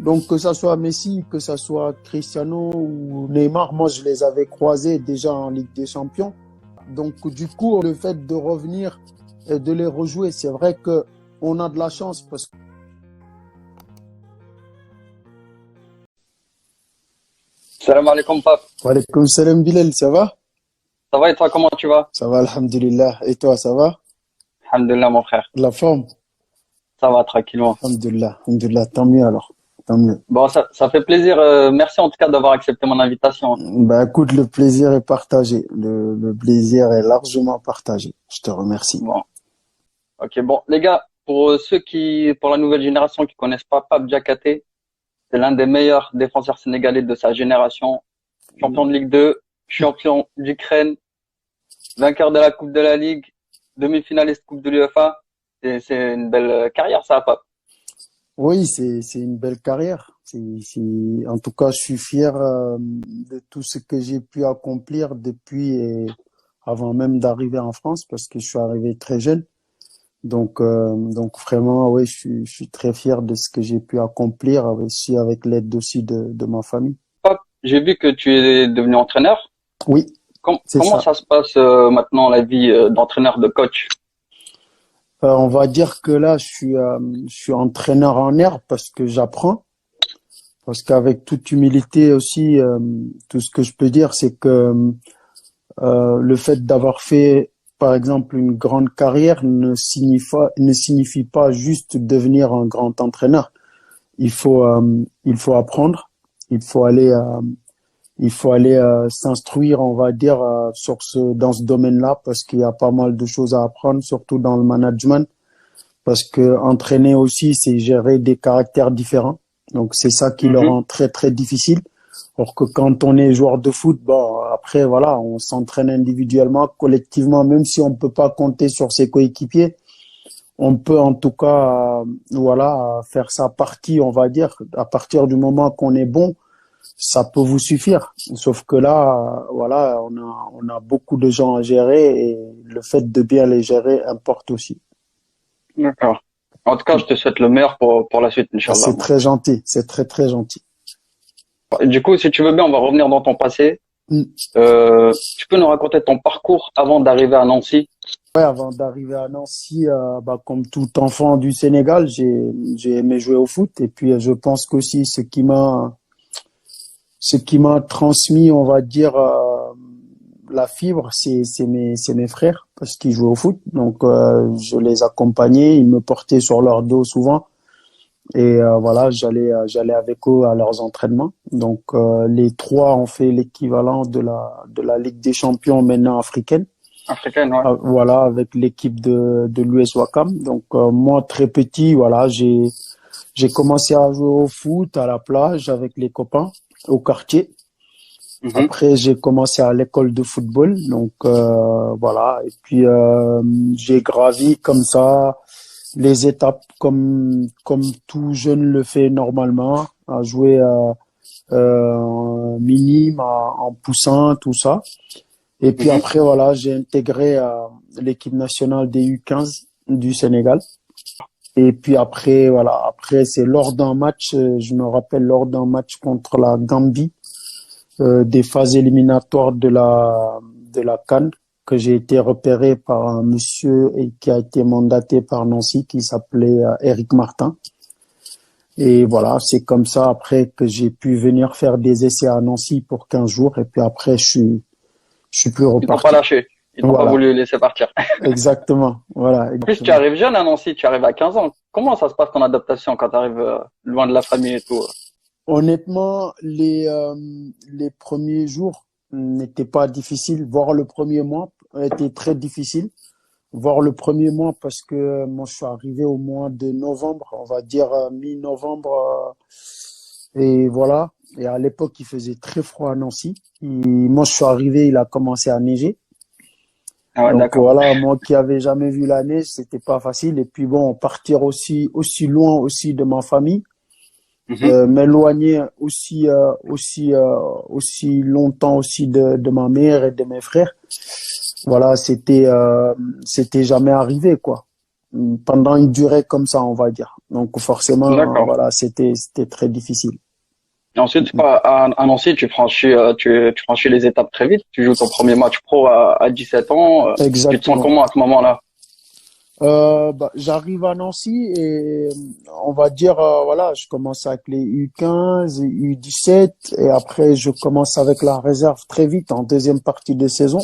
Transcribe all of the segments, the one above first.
Donc, que ça soit Messi, que ça soit Cristiano ou Neymar, moi, je les avais croisés déjà en Ligue des Champions. Donc, du coup, le fait de revenir et de les rejouer, c'est vrai que on a de la chance parce que Salam alaikum, Paf. Walaikum salam Bilal, ça va? Ça va et toi, comment tu vas? Ça va, alhamdulillah. Et toi, ça va? Alhamdulillah, mon frère. La forme? Ça va tranquillement. Alhamdulillah, alhamdulillah. Tant mieux alors. Tant mieux. Bon, ça fait plaisir. Merci en tout cas d'avoir accepté mon invitation. Bah, écoute, le plaisir est partagé. Le plaisir est largement partagé. Je te remercie. Bon, ok, bon, les gars, pour la nouvelle génération qui connaissent pas Pape Diakhaté, c'est l'un des meilleurs défenseurs sénégalais de sa génération. Champion de Ligue 2, champion d'Ukraine, vainqueur de la Coupe de la Ligue, demi-finaliste Coupe de l'UEFA. C'est une belle carrière, ça, Pape. Oui, c'est une belle carrière. En tout cas, je suis fier de tout ce que j'ai pu accomplir depuis et avant même d'arriver en France parce que je suis arrivé très jeune. Donc vraiment, oui, je suis très fier de ce que j'ai pu accomplir aussi avec l'aide aussi de ma famille. Pape, j'ai vu que tu es devenu entraîneur. Oui, c'est Comment ça. ça se passe maintenant la vie d'entraîneur de coach? On va dire que là, je suis entraîneur en herbe parce que j'apprends. Parce qu'avec toute humilité aussi, tout ce que je peux dire, c'est que le fait d'avoir fait, par exemple, une grande carrière ne signifie pas juste devenir un grand entraîneur. Il faut apprendre, il faut aller, euh, il faut aller s'instruire, on va dire, dans ce domaine-là, parce qu'il y a pas mal de choses à apprendre, surtout dans le management, parce que entraîner aussi, c'est gérer des caractères différents. Donc c'est ça qui le Mhm. rend très très difficile. Or que quand on est joueur de foot, bon, après voilà, on s'entraîne individuellement, collectivement, même si on peut pas compter sur ses coéquipiers, on peut en tout cas, voilà, faire sa partie, on va dire, à partir du moment qu'on est bon, ça peut vous suffire. Sauf que là, voilà, on a beaucoup de gens à gérer et le fait de bien les gérer importe aussi. D'accord. En tout cas, je te souhaite le meilleur pour la suite, Ah, Inch'Allah. c'est très gentil, c'est très très gentil. Du coup, si tu veux bien, on va revenir dans ton passé. Mm. Tu peux nous raconter ton parcours avant d'arriver à Nancy? Ouais, avant d'arriver à Nancy, bah, comme tout enfant du Sénégal, j'ai aimé jouer au foot et puis je pense qu'aussi ce qui m'a transmis, on va dire, la fibre, c'est mes frères parce qu'ils jouaient au foot. Donc, je les accompagnais, ils me portaient sur leur dos souvent. Et voilà, j'allais avec eux à leurs entraînements. Donc, les trois ont fait l'équivalent de la Ligue des Champions maintenant africaine. Africaine, ouais. Voilà, avec l'équipe de l'US Ouakam. Donc, moi, très petit, voilà, j'ai commencé à jouer au foot à la plage avec les copains au quartier. Mhm. Après, j'ai commencé à l'école de football, donc voilà. Et puis j'ai gravi comme ça les étapes comme tout jeune le fait normalement, à jouer en minime, en poussant, tout ça. Et puis Mhm. après, voilà, j'ai intégré l'équipe nationale des U15 du Sénégal. Et puis après, voilà, après c'est lors d'un match, je me rappelle lors d'un match contre la Gambie des phases éliminatoires de la CAN que j'ai été repéré par un monsieur et qui a été mandaté par Nancy qui s'appelait Eric Martin. Et voilà, c'est comme ça après que j'ai pu venir faire des essais à Nancy pour 15 jours et puis après je suis plus Ils t'ont pas reparti. lâché. Ils t'ont pas Voilà, voulu laisser partir. exactement. Voilà, En plus, tu exactement. arrives jeune à Nancy, tu arrives à 15 ans. Comment ça se passe ton adaptation quand tu arrives loin de la famille et tout? Honnêtement, les premiers jours n'étaient pas difficiles, voire le premier mois était très difficile. Voir le premier mois parce que moi je suis arrivé au mois de novembre, on va dire mi-novembre et voilà. Et à l'époque il faisait très froid à Nancy. Et moi je suis arrivé, il a commencé à neiger. Ah ouais, Donc d'accord. voilà, moi qui avais jamais vu la neige, c'était pas facile. Et puis bon, partir aussi loin aussi de ma famille, Mhm. m'éloigner aussi longtemps aussi de ma mère et de mes frères. Voilà, c'était jamais arrivé quoi. pendant une durée comme ça, on va dire. Donc forcément, D'accord. voilà, c'était très difficile. Et ensuite, à Nancy, tu franchis les étapes très vite. Tu joues ton premier match pro à 17 ans. Tu te sens Exactement. comment à ce moment-là? J'arrive à Nancy et on va dire, voilà, je commence avec les U15, U17 et après je commence avec la réserve très vite en deuxième partie de saison.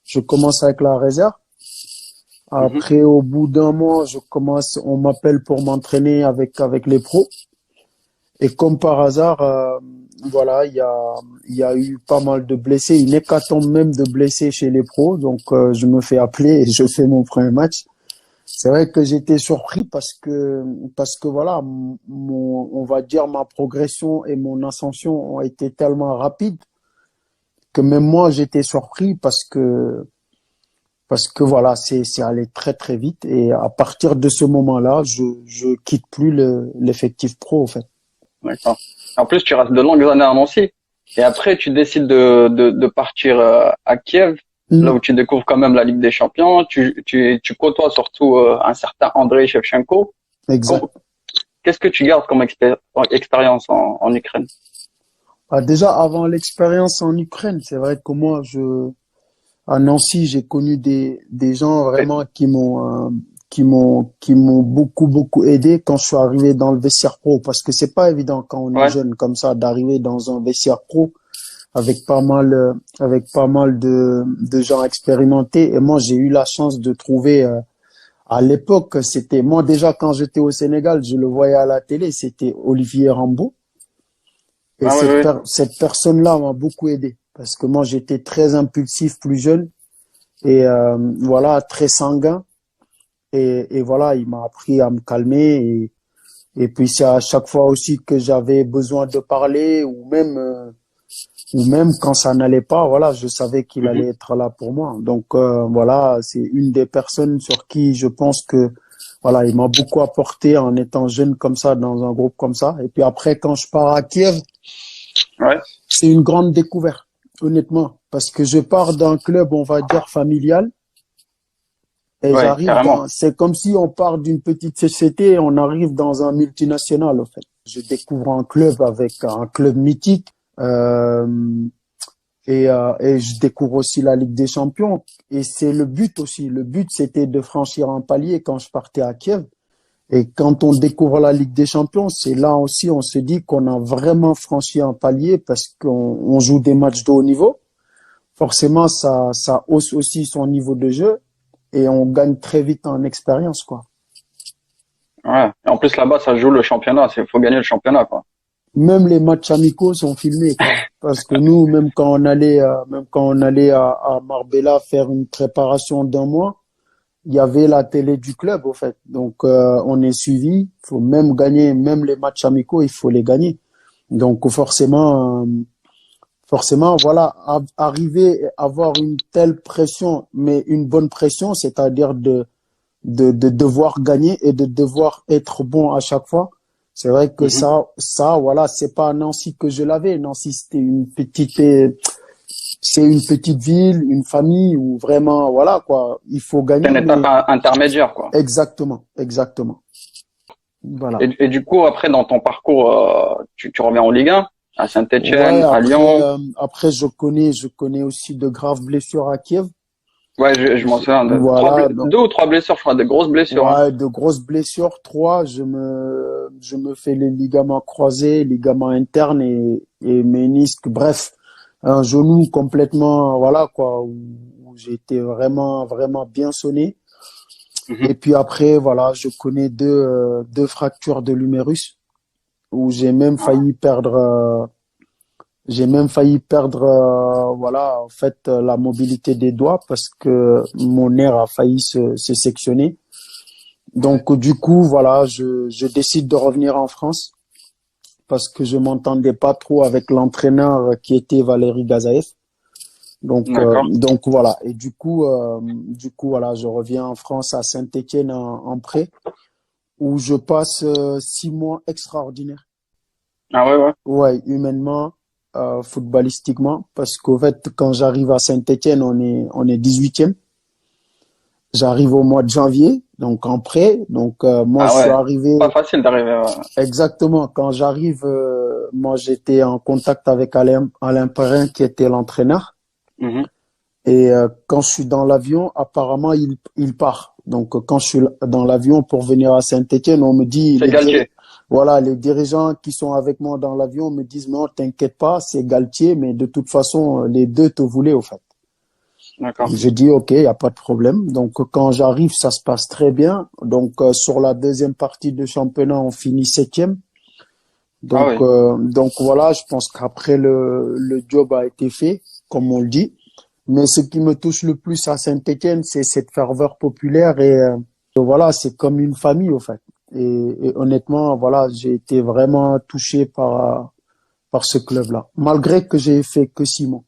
Je commence avec la réserve. Mhm. Après, au bout d'un mois, on m'appelle pour m'entraîner avec les pros. Et comme par hasard, voilà, il y a eu pas mal de blessés, une hécatombe même de blessés chez les pros. Donc, je me fais appeler et je fais mon premier match. C'est vrai que j'étais surpris parce que voilà, on va dire ma progression et mon ascension ont été tellement rapides que même moi j'étais surpris parce que voilà, c'est allé très très vite et à partir de ce moment-là, je quitte plus l'effectif pro en fait. D'accord. En plus, tu restes de longues années à Nancy. Et après, tu décides de partir à Kiev, là Mm, où tu découvres quand même la Ligue des Champions. Tu côtoies surtout un certain Andrei Shevchenko. Com- exact. Qu'est-ce que tu gardes comme expérience en Ukraine? Déjà avant l'expérience en Ukraine, c'est vrai que moi à Nancy, j'ai connu des gens Et- vraiment qui m'ont beaucoup aidé quand je suis arrivé dans le vestiaire pro parce que c'est pas évident quand on est Ouais. jeune comme ça d'arriver dans un vestiaire pro avec pas mal de gens expérimentés et moi j'ai eu la chance de trouver à l'époque c'était moi déjà quand j'étais au Sénégal je le voyais à la télé c'était Olivier Rambo et Ah oui, oui. cette personne-là m'a beaucoup aidé parce que moi j'étais très impulsif plus jeune et voilà très sanguin et voilà il m'a appris à me calmer et puis c'est à chaque fois aussi que j'avais besoin de parler ou même quand ça n'allait pas voilà je savais qu'il Mhm. allait être là pour moi donc voilà c'est une des personnes sur qui je pense que voilà il m'a beaucoup apporté en étant jeune comme ça dans un groupe comme ça et puis après quand je pars à Kiev Ouais. c'est une grande découverte honnêtement parce que je pars d'un club on va dire familial. Et Ouais, carrément. c'est comme si on part d'une petite société et on arrive dans un multinational, en fait. Je découvre un club avec un club mythique, euh, et je découvre aussi la Ligue des Champions. Et c'est le but aussi. Le but, c'était de franchir un palier quand je partais à Kiev. Et quand on découvre la Ligue des Champions, c'est là aussi, on se dit qu'on a vraiment franchi un palier parce qu'on joue des matchs de haut niveau. Forcément, ça hausse aussi son niveau de jeu et on gagne très vite en expérience, quoi. Ouais. Et en plus, là-bas, ça joue le championnat. Faut gagner le championnat, quoi. Même les matchs amicaux sont filmés, quoi. Parce que nous, même quand on allait à Marbella faire une préparation d'un mois, il y avait la télé du club, au fait. Donc, on est suivi. Il faut même gagner, même les matchs amicaux, il faut les gagner. Donc, forcément, voilà, arriver à avoir une telle pression, mais une bonne pression, c'est-à-dire de devoir gagner et de devoir être bon à chaque fois. C'est vrai que Mhm. voilà, c'est pas à Nancy que je l'avais. Nancy, c'est une petite ville, une famille où vraiment, voilà, quoi, il faut C'est une gagner, étape mais intermédiaire, quoi. exactement. Voilà. Et du coup, après, dans ton parcours, tu reviens en Ligue 1, à Ouais, Saint-Étienne, à Lyon. après, je connais aussi de graves blessures à Kiev. Ouais, je m'en souviens de Voilà, donc, deux ou trois blessures, je crois, des grosses blessures, hein. ouais, de grosses blessures. Trois, je me fais les ligaments croisés, ligaments internes et ménisques. Bref, un genou complètement, voilà, quoi, où j'ai été vraiment bien sonné. Mhm. Et puis après, voilà, je connais deux fractures de l'humérus où j'ai même failli perdre, voilà, en fait, la mobilité des doigts parce que mon nerf a failli se sectionner. Donc, du coup, voilà, je décide de revenir en France parce que je m'entendais pas trop avec l'entraîneur qui était Valérie Gazaev. D'accord. Donc voilà. Et du coup, voilà, je reviens en France à Saint-Étienne en prêt où je passe 6 mois extraordinaires. Ah ouais, ouais. Ouais, humainement, footballistiquement, parce qu'au fait, quand j'arrive à Saint-Étienne, on est 18e. J'arrive au mois de janvier, donc en prêt. Donc moi, Ah je suis ouais, arrivé pas facile d'arriver. exactement quand j'arrive. Moi, j'étais en contact avec Alain Perrin, qui était l'entraîneur. Mhm. Et quand je suis dans l'avion, apparemment, il part. Donc, quand je suis dans l'avion pour venir à Saint-Étienne, on me dit, C'est Galtier. voilà, les dirigeants qui sont avec moi dans l'avion me disent, non, t'inquiète pas, c'est Galtier, mais de toute façon, les deux te voulaient, au fait. D'accord. J'ai dit, OK, il n'y a pas de problème. Donc, quand j'arrive, ça se passe très bien. Donc, sur la deuxième partie de championnat, on finit septième. Ah oui. Donc voilà, je pense qu'après le job a été fait, comme on le dit. Mais ce qui me touche le plus à Saint-Étienne, c'est cette ferveur populaire et voilà, c'est comme une famille au fait. Et honnêtement, voilà, j'ai été vraiment touché par ce club-là, malgré que j'ai fait que 6 mois.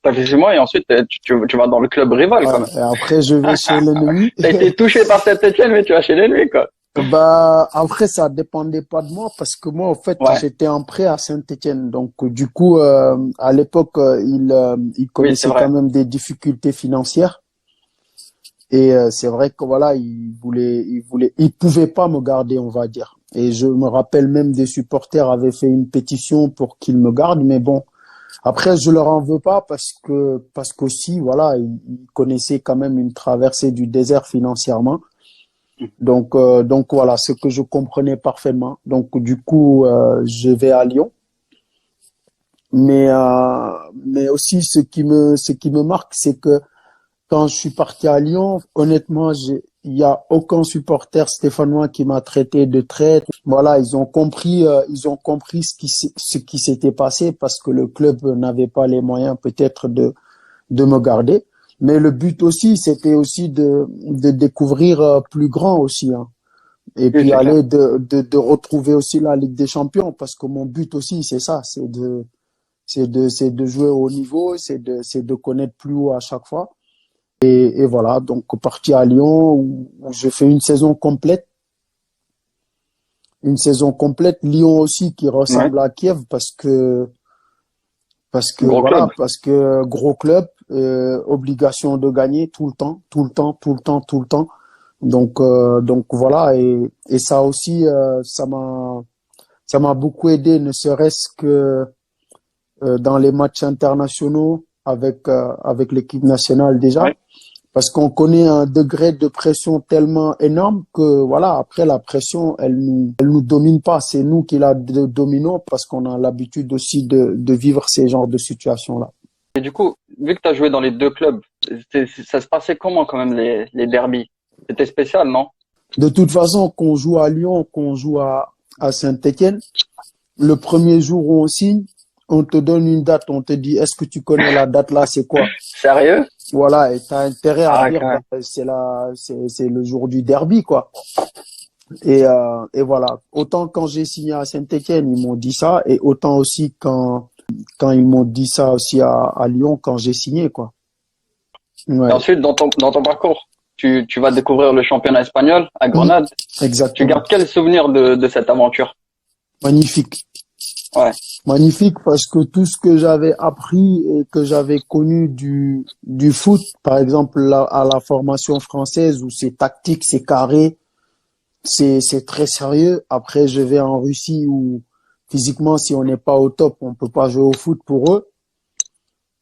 T'as fait 6 mois et ensuite tu vas dans le club rival quand Voilà. même. Et après, je vais chez l'ennemi. T'as été touché par Saint-Étienne, mais tu vas chez l'ennemi quoi. Bah, après, ça dépendait pas de moi parce que moi, en fait, Ouais. j'étais en prêt à Saint-Étienne. Donc, du coup, à l'époque, il Oui, c'est connaissait quand vrai. même des difficultés financières. Et c'est vrai que voilà, il pouvait pas me garder, on va dire. Et je me rappelle même des supporters avaient fait une pétition pour qu'ils me gardent. Mais bon, après, je leur en veux pas parce qu'aussi, voilà, ils connaissaient quand même une traversée du désert financièrement. Donc voilà, ce que je comprenais parfaitement. Donc du coup, je vais à Lyon. Mais aussi ce qui me marque, c'est que quand je suis parti à Lyon, honnêtement, il y a aucun supporter stéphanois qui m'a traité de traître. Voilà, ils ont compris ce qui s'était passé parce que le club n'avait pas les moyens peut-être de me garder. Mais le but aussi, c'était aussi de découvrir plus grand aussi, hein. Et Oui, puis c'est clair. aller de retrouver aussi la Ligue des Champions parce que mon but aussi c'est ça, c'est de jouer au haut niveau, c'est de connaître plus haut à chaque fois. Et voilà, donc parti à Lyon où je fais une saison complète. Lyon aussi qui Ouais. ressemble à Kiev Gros club. parce que gros club, obligation de gagner tout le temps, tout le temps, tout le temps, tout le temps. Donc voilà, et ça aussi, ça m'a beaucoup aidé, ne serait-ce que dans les matchs internationaux avec l'équipe nationale déjà, Ouais. parce qu'on connaît un degré de pression tellement énorme que voilà, après la pression, elle nous domine pas, c'est nous qui la dominons parce qu'on a l'habitude aussi de vivre ces genres de situations-là. Et du coup, vu que tu as joué dans les deux clubs, ça se passait comment quand même les derbies? C'était spécial, non? De toute façon, qu'on joue à Lyon, qu'on joue à Saint-Étienne, le premier jour où on signe, on te donne une date, on te dit, est-ce que tu connais la date là, c'est quoi? Sérieux? Voilà, et tu as intérêt à Ah, dire, quand bah, même. c'est le jour du derby, quoi. Et voilà. Autant quand j'ai signé à Saint-Étienne, ils m'ont dit ça, et autant aussi quand ils m'ont dit ça aussi à Lyon quand j'ai signé, quoi. Et Ouais. ensuite, dans ton parcours, tu vas découvrir le championnat espagnol à Mm, Grenade. Tu exactement. gardes quel souvenir de cette aventure? Magnifique. Ouais. Magnifique parce que tout ce que j'avais appris et que j'avais connu du foot, par exemple à la formation française où c'est tactique, c'est carré, c'est très sérieux. Après, je vais en Russie où physiquement, si on n'est pas au top, on peut pas jouer au foot pour eux.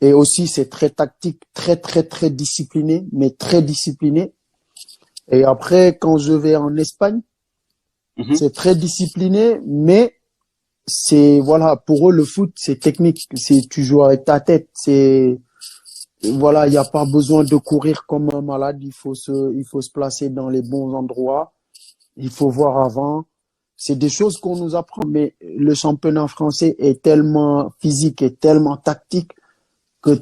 Et aussi, c'est très tactique, très, très, très discipliné, mais très discipliné. Et après, quand je vais en Espagne, Mhm. c'est très discipliné, mais c'est, voilà, pour eux, le foot, c'est technique. C'est, tu joues avec ta tête. Voilà, il n'y a pas besoin de courir comme un malade. Il faut se placer dans les bons endroits. Il faut voir avant. C'est des choses qu'on nous apprend, mais le championnat français est tellement physique et tellement tactique que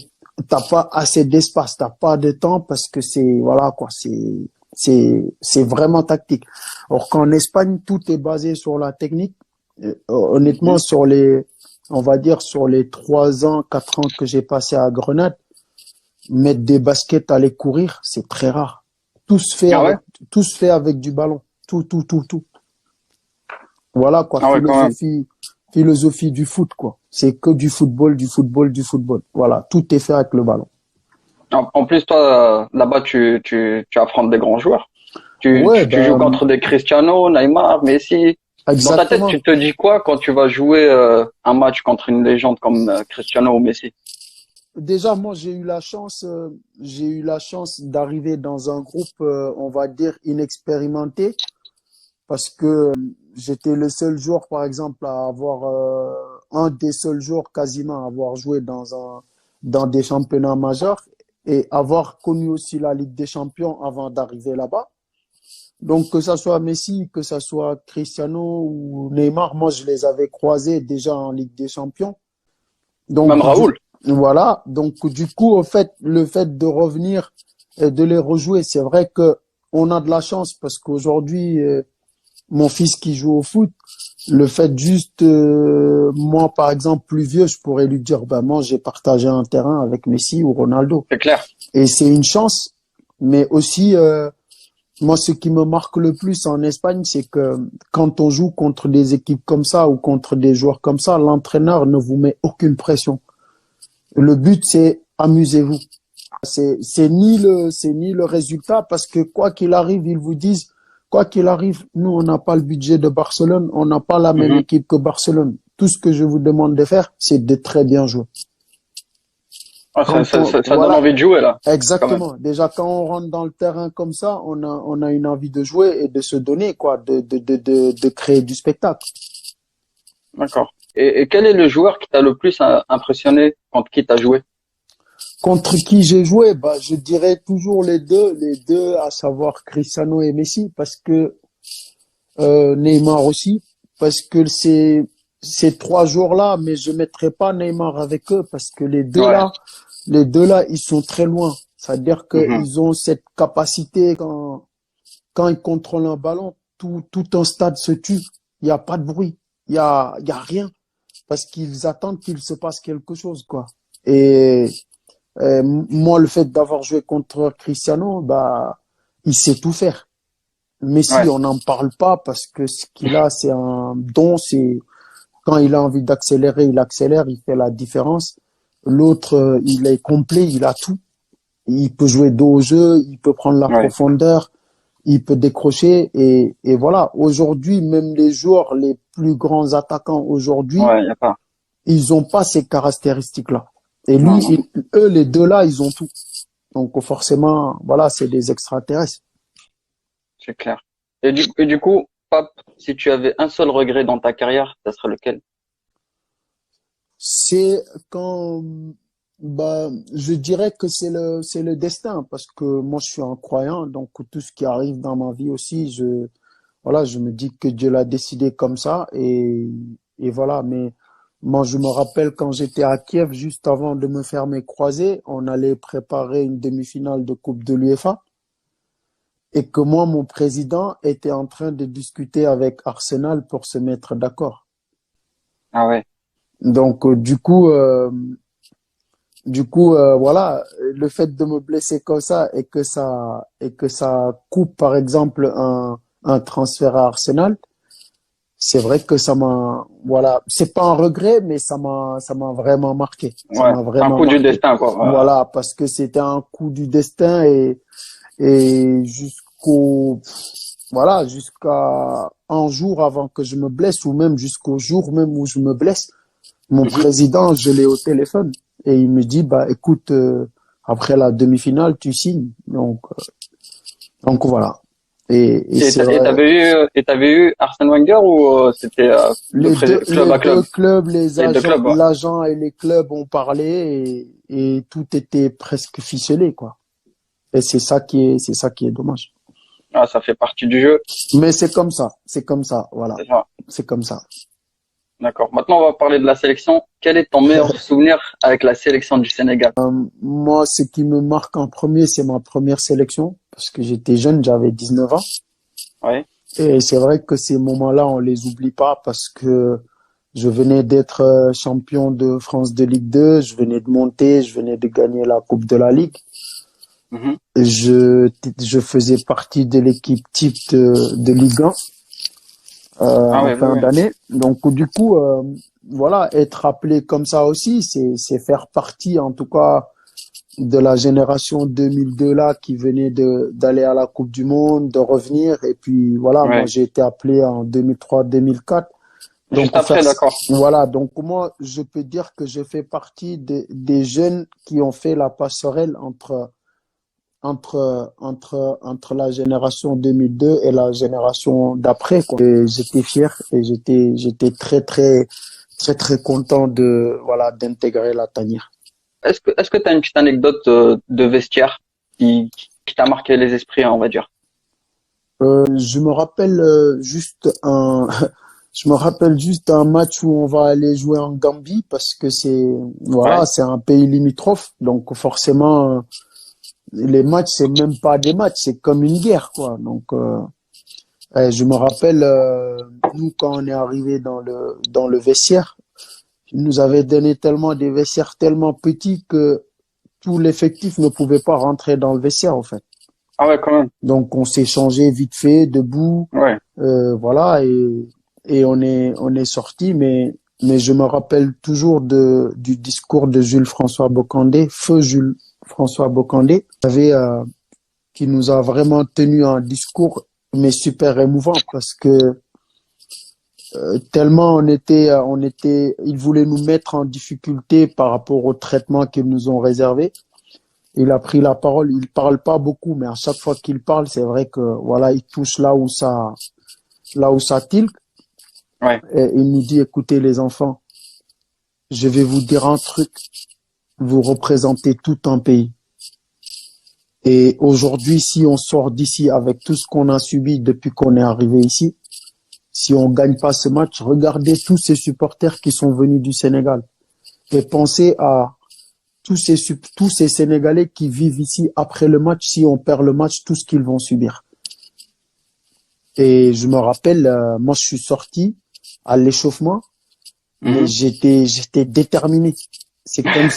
t'as pas assez d'espace, t'as pas de temps parce que c'est, voilà, quoi, c'est vraiment tactique. Or qu'en Espagne, tout est basé sur la technique. Honnêtement, Mhm. on va dire sur les 3 ans, 4 ans que j'ai passé à Grenade, mettre des baskets, aller courir, c'est très rare. Tout se fait Ah ouais? avec, tout se fait avec du ballon. Tout, tout, tout, tout. Voilà, quoi, Ah ouais, quand même. philosophie du foot, quoi. C'est que du football, du football, du football. Voilà, tout est fait avec le ballon. En plus, toi, là-bas, tu affrontes des grands joueurs. Ouais, Tu joues contre des Cristiano, Neymar, Messi. Dans ta tête, exactement. tu te dis quoi quand tu vas jouer un match contre une légende comme Cristiano ou Messi? Déjà, moi, j'ai eu la chance d'arriver dans un groupe, on va dire, inexpérimenté, parce que j'étais le seul joueur, par exemple, à avoir, un des seuls joueurs quasiment à avoir joué dans des championnats majeurs et avoir connu aussi la Ligue des Champions avant d'arriver là-bas. Donc, que ça soit Messi, que ça soit Cristiano ou Neymar, moi, je les avais croisés déjà en Ligue des Champions. Même Donc, Raoul. voilà. Donc, du coup, au fait, le fait de revenir et de les rejouer, c'est vrai que on a de la chance parce qu'aujourd'hui, mon fils qui joue au foot, le fait juste, moi, par exemple, plus vieux, je pourrais lui dire, ben, moi, j'ai partagé un terrain avec Messi ou Ronaldo. C'est clair. Et c'est une chance, mais aussi, moi, ce qui me marque le plus en Espagne, c'est que quand on joue contre des équipes comme ça ou contre des joueurs comme ça, l'entraîneur ne vous met aucune pression. Le but, c'est amusez-vous. C'est ni le résultat parce que quoi qu'il arrive, ils vous disent, quoi qu'il arrive, nous, on n'a pas le budget de Barcelone, on n'a pas la même Mhm. équipe que Barcelone. Tout ce que je vous demande de faire, c'est de très bien jouer. Ah, ça donne Voilà, envie de jouer là, quand même. exactement. Déjà, quand on rentre dans le terrain comme ça, on a une envie de jouer et de se donner, quoi, de créer du spectacle. D'accord. Et quel est le joueur qui t'a le plus impressionné contre qui t'as joué? Contre qui j'ai joué? Bah, je dirais toujours les deux, à savoir Cristiano et Messi, parce que Neymar aussi, parce que ces trois jours-là, mais je mettrai pas Neymar avec eux, parce que Ouais. les deux là, ils sont très loin. C'est-à-dire Mhm. qu'ils ont cette capacité quand ils contrôlent un ballon, tout un stade se tue. Il n'y a pas de bruit. Il y a rien. Parce qu'ils attendent qu'il se passe quelque chose, quoi. Et moi, le fait d'avoir joué contre Cristiano, bah, il sait tout faire. Messi, Ouais. on n'en parle pas parce que ce qu'il a, c'est un don. C'est quand il a envie d'accélérer, il accélère, il fait la différence. L'autre, il est complet, il a tout. Il peut jouer dos au jeu, il peut prendre la Ouais. profondeur, il peut décrocher et voilà. Aujourd'hui, même les joueurs les plus grands attaquants aujourd'hui, Ouais, y a pas. ils ont pas ces caractéristiques-là. Et Non, lui, non, non. eux, les deux là, ils ont tout. Donc forcément, voilà, c'est des extraterrestres. C'est clair. Et du coup, Pape, si tu avais un seul regret dans ta carrière, ça serait lequel? C'est quand, bah, je dirais que c'est le destin parce que moi, je suis un croyant, donc tout ce qui arrive dans ma vie aussi, voilà, je me dis que Dieu l'a décidé comme ça et voilà. Mais moi, je me rappelle quand j'étais à Kiev, juste avant de me faire mes croisés, on allait préparer une demi-finale de Coupe de l'UEFA et que moi, mon président était en train de discuter avec Arsenal pour se mettre d'accord. Ah ouais. Donc, voilà, le fait de me blesser comme ça et que ça coupe, par exemple, un transfert à Arsenal, c'est vrai que voilà, c'est pas un regret, mais ça m'a vraiment marqué. Ça Ouais. m'a C'est un vraiment coup du marqué. destin, quoi. Voilà, parce que c'était un coup du destin et voilà, jusqu'à un jour avant que je me blesse ou même jusqu'au jour même où je me blesse, mon Mhm. président, je l'ai au téléphone et il me dit, bah, écoute, après la demi-finale, tu signes. Donc voilà. Et c'est vrai, Et t'avais eu Arsène Wenger ou c'était club les à club? deux clubs, Les deux clubs, ouais. l'agent et les clubs ont parlé et tout était presque ficelé, quoi. Et c'est ça qui est dommage. Ah, ça fait partie du jeu. Mais c'est comme ça, voilà. C'est ça. C'est comme ça. D'accord. Maintenant, on va parler de la sélection. Quel est ton meilleur souvenir avec la sélection du Sénégal? Moi, ce qui me marque en premier, c'est ma première sélection, parce que j'étais jeune, j'avais 19 ans. Oui. Et c'est vrai que ces moments-là, on les oublie pas parce que je venais d'être champion de France de Ligue 2, je venais de monter, je venais de gagner la Coupe de la Ligue. Mhm. Je faisais partie de l'équipe type de Ligue 1 Ah en oui, oui, fin oui. d'année. Donc du coup, voilà, être appelé comme ça aussi, c'est faire partie, en tout cas, de la génération 2002 là qui venait d'aller à la Coupe du Monde, de revenir. Et puis voilà, moi Ouais. j'ai été appelé en 2003-2004. Juste Donc après, d'accord. voilà, donc moi je peux dire que je fais partie des jeunes qui ont fait la passerelle entre la génération 2002 et la génération d'après, quoi. Et j'étais fier et j'étais très content voilà, d'intégrer la tanière. Est-ce que tu as une petite anecdote de vestiaire qui t'a marqué les esprits, on va dire? Je me rappelle je me rappelle juste un match où on va aller jouer en Gambie parce que Ouais. c'est un pays limitrophe. Donc, forcément, les matchs, c'est même pas des matchs, c'est comme une guerre, quoi. Donc, je me rappelle, nous, quand on est arrivé dans le vestiaire, ils nous avaient donné tellement des vestiaires tellement petits que tout l'effectif ne pouvait pas rentrer dans le vestiaire, en fait. Ah ouais, quand même. Donc, on s'est changé vite fait, debout, Ouais. voilà, et on est sorti, mais je me rappelle toujours du discours de Jules François Bocandé, feu Jules François Bocandé, qui nous a vraiment tenu un discours, mais super émouvant parce que tellement il voulait nous mettre en difficulté par rapport au traitement qu'ils nous ont réservé. Il a pris la parole. Il parle pas beaucoup, mais à chaque fois qu'il parle, c'est vrai que voilà, il touche là où ça tilte. Ouais. Et il nous dit, écoutez les enfants, je vais vous dire un truc. Vous représentez tout un pays. Et aujourd'hui, si on sort d'ici avec tout ce qu'on a subi depuis qu'on est arrivé ici, si on gagne pas ce match, regardez tous ces supporters qui sont venus du Sénégal et pensez à tous ces Sénégalais qui vivent ici après le match. Si on perd le match, tout ce qu'ils vont subir. Et je me rappelle, moi, je suis sorti à l'échauffement, mais Mhm. j'étais déterminé. C'est comme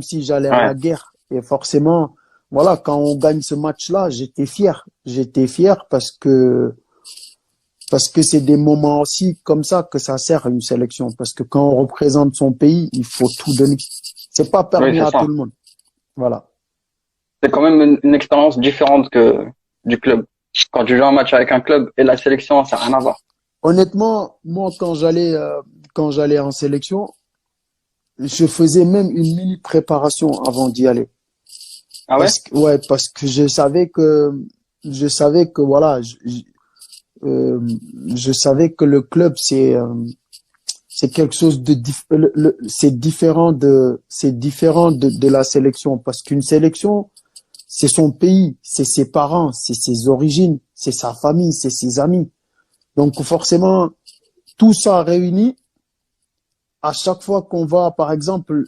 si j'allais à Ouais. la guerre. Et forcément, voilà, quand on gagne ce match-là, j'étais fier. J'étais fier parce que c'est des moments aussi comme ça que ça sert à une sélection. Parce que quand on représente son pays, il faut tout donner. C'est pas Oui, permis c'est à tout ça. le monde. Voilà. C'est quand même une expérience différente que du club. Quand tu joues un match avec un club et la sélection, ça n'a rien à voir. Honnêtement, moi, quand j'allais en sélection, je faisais même une mini préparation avant d'y aller. Ah ouais? Parce que je savais que voilà, euh, je savais que le club c'est quelque chose c'est différent de la sélection parce qu'une sélection c'est son pays, c'est ses parents, c'est ses origines, c'est sa famille, c'est ses amis. Donc forcément tout ça réuni à chaque fois qu'on va par exemple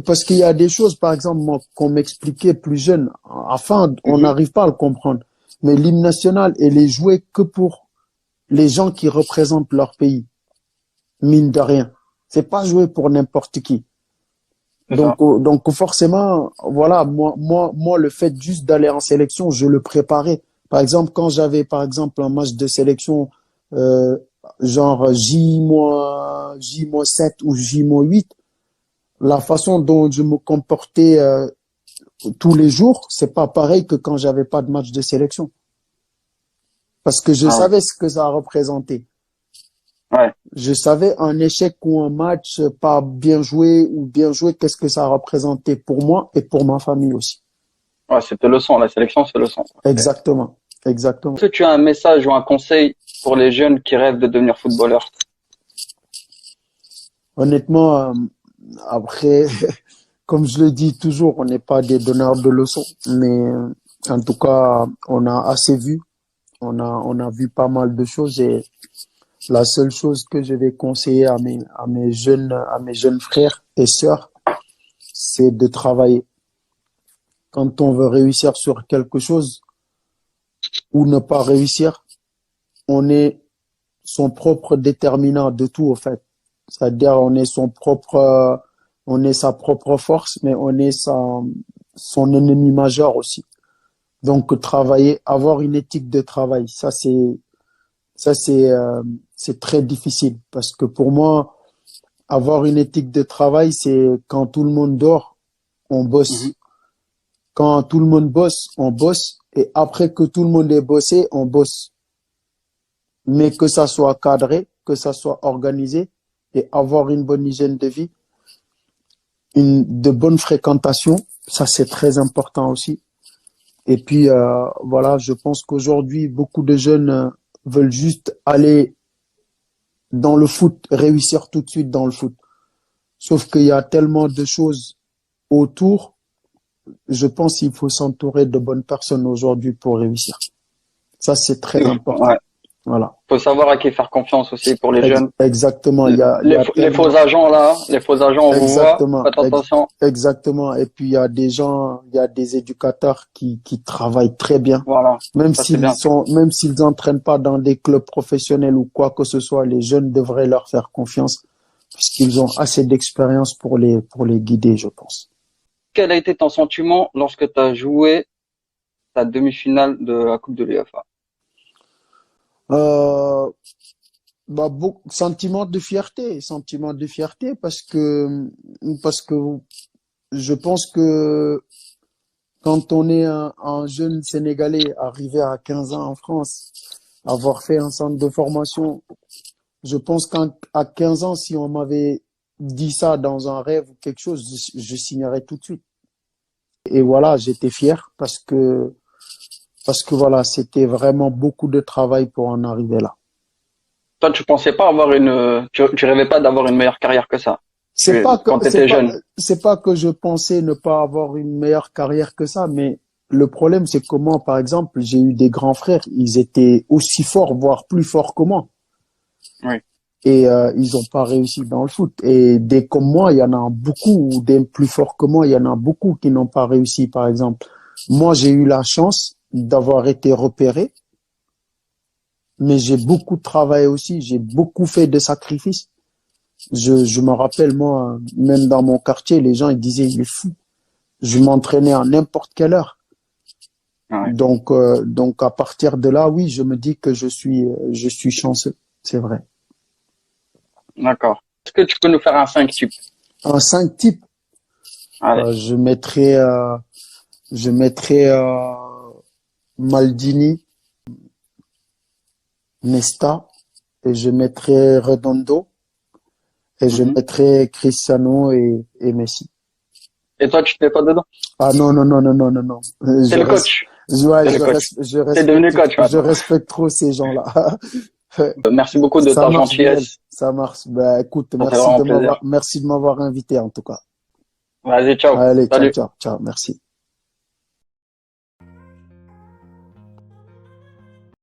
parce qu'il y a des choses par exemple moi, qu'on m'expliquait plus jeune enfin on Mhm. n'arrive pas à le comprendre mais l'hymne national elle est jouée que pour les gens qui représentent leur pays mine de rien. C'est pas joué pour n'importe qui. C'est ça. Donc forcément, voilà, moi, le fait juste d'aller en sélection, je le préparais. Par exemple, quand j'avais, par exemple, un match de sélection, euh, genre J-7 ou J-8, la façon dont je me comportais tous les jours, c'est pas pareil que quand j'avais pas de match de sélection. Parce que je Ah ouais. savais ce que ça représentait. Ouais. Je savais un échec ou un match pas bien joué ou bien joué, qu'est-ce que ça représentait pour moi et pour ma famille aussi. Ouais, c'était le sang. La sélection, c'est le sang. Exactement, exactement. Est-ce que tu as un message ou un conseil pour les jeunes qui rêvent de devenir footballeurs? Honnêtement, après, comme je le dis toujours, on n'est pas des donneurs de leçons, mais en tout cas, on a assez vu, on a vu pas mal de choses et la seule chose que je vais conseiller à mes jeunes frères et sœurs, c'est de travailler. Quand on veut réussir sur quelque chose ou ne pas réussir, on est son propre déterminant de tout, au fait. C'est-à-dire, on est sa propre force, mais on est son ennemi majeur aussi. Donc, travailler, avoir une éthique de travail, c'est très difficile parce que pour moi, avoir une éthique de travail, c'est quand tout le monde dort, on bosse. Mhm. Quand tout le monde bosse, on bosse. Et après que tout le monde ait bossé, on bosse. Mais que ça soit cadré, que ça soit organisé et avoir une bonne hygiène de vie, de bonnes fréquentations, ça c'est très important aussi. Et puis voilà, je pense qu'aujourd'hui, beaucoup de jeunes veulent juste aller dans le foot, réussir tout de suite dans le foot. Sauf qu'il y a tellement de choses autour. Je pense qu'il faut s'entourer de bonnes personnes aujourd'hui pour réussir. Ça, c'est très important. Ouais. Voilà. Faut savoir à qui faire confiance aussi pour les jeunes. Exactement. Il y a Les faux tellement. agents là, les faux agents, on vous voit, Exactement. faites attention. Exactement. Et puis, il y a des gens, il y a des éducateurs qui travaillent très bien. Voilà, ça c'est bien. Même s'ils n'entraînent pas dans des clubs professionnels ou quoi que ce soit, les jeunes devraient leur faire confiance puisqu'ils ont assez d'expérience pour les guider, je pense. Quel a été ton sentiment lorsque tu as joué ta demi-finale de la Coupe de l'UEFA? Euh, sentiment de fierté parce que je pense que quand on est un jeune Sénégalais arrivé à 15 ans en France, avoir fait un centre de formation, je pense qu'à 15 ans, si on m'avait dit ça dans un rêve ou quelque chose, je signerais tout de suite. Et voilà, j'étais fier parce que voilà, c'était vraiment beaucoup de travail pour en arriver là. Toi, tu pensais pas avoir tu rêvais pas d'avoir une meilleure carrière que ça, quand tu étais jeune. C'est pas que je pensais ne pas avoir une meilleure carrière que ça, mais le problème, c'est que moi, par exemple, j'ai eu des grands frères, ils étaient aussi forts, voire plus forts que moi. Oui. Et ils n'ont pas réussi dans le foot. Et des comme moi, il y en a beaucoup, ou des plus forts que moi, il y en a beaucoup qui n'ont pas réussi, par exemple. Moi, j'ai eu la chance d'avoir été repéré, mais j'ai beaucoup travaillé aussi, j'ai beaucoup fait de sacrifices. Je me rappelle, moi, même dans mon quartier, les gens ils disaient, il est fou. Je m'entraînais à n'importe quelle heure. Ouais. Donc à partir de là, oui, je me dis que je suis chanceux. C'est vrai. D'accord. Est-ce que tu peux nous faire un 5 type? Un 5 types, Allez. je mettrais Maldini, Nesta, et je mettrais Redondo, et je Mhm. mettrais Cristiano et Messi. Et toi, tu te mets pas dedans? Ah non, non, non, non, non, non, non. C'est le coach. Ouais, C'est le coach. T'es devenu coach je maintenant. respecte trop ces gens-là. Merci beaucoup de Ça ta marche, Bilal. gentillesse. Ça marche. Ben, écoute, Ça fait vraiment plaisir. merci de m'avoir invité, en tout cas. Vas-y, ciao. Allez, ciao, Salut. ciao, ciao. Merci.